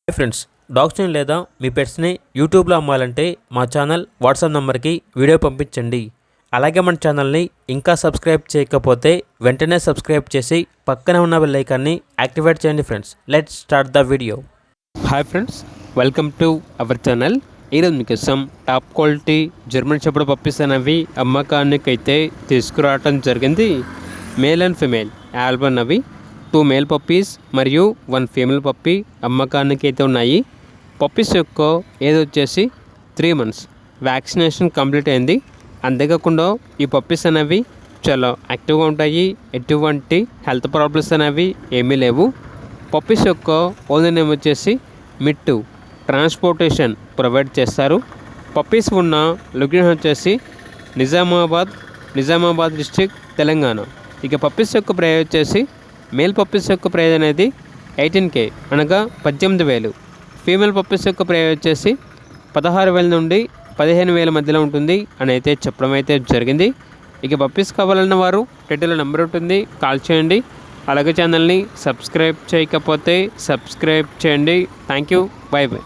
Hi friends, డాగ్స్ని లేదా మీ పెట్స్ని యూట్యూబ్లో అమ్మాలంటే మా ఛానల్ వాట్సాప్ నెంబర్కి వీడియో పంపించండి. అలాగే మన ఛానల్ని ఇంకా సబ్స్క్రైబ్ చేయకపోతే వెంటనే సబ్స్క్రైబ్ చేసి పక్కనే ఉన్న బెల్ ఐకాన్ని యాక్టివేట్ చేయండి. Friends, let's start the video. Hi friends, welcome to our channel. ఈరోజు మీకోసం top quality German shepherd puppies అనేవి అమ్మకానికైతే తీసుకురావటం జరిగింది. మేల్ అండ్ ఫిమేల్ ఆల్బన్ అవి 2 మేల్ పప్పీస్ మరియు 1 ఫీమేల్ పప్పీ అమ్మకానికి అయితే ఉన్నాయి. పప్పీస్ యొక్క ఏజ్ వచ్చేసి 3 months. వ్యాక్సినేషన్ కంప్లీట్ అయింది. అంతేకాకుండా ఈ పప్పీస్ అనేవి చాలా యాక్టివ్గా ఉంటాయి. ఎటువంటి హెల్త్ ప్రాబ్లమ్స్ అనేవి ఏమీ లేవు. పప్పీస్ యొక్క ఓనర్ నేమ్ వచ్చేసి మిట్టు ట్రాన్స్పోర్టేషన్ ప్రొవైడ్ చేస్తారు. పప్పీస్ ఉన్న లొకేషన్ వచ్చేసి నిజామాబాద్ డిస్ట్రిక్ట్, తెలంగాణ. ఇక పప్పీస్ యొక్క ప్రైస్ వచ్చేసి మేల్ పప్పీస్ యొక్క ప్రైజ్ అనేది 18K అనగా 18,000. ఫీమేల్ పప్పీస్ యొక్క ప్రైజ్ వచ్చేసి 16,000 నుండి 15,000 మధ్యలో ఉంటుంది అని అయితే చెప్పడం అయితే జరిగింది. ఇక పప్పీస్ కావాలన్న వారు టైటిల్లో నెంబర్ ఉంటుంది, కాల్ చేయండి. అలాగే ఛానల్ని సబ్స్క్రైబ్ చేయకపోతే సబ్స్క్రైబ్ చేయండి. Thank you, by by.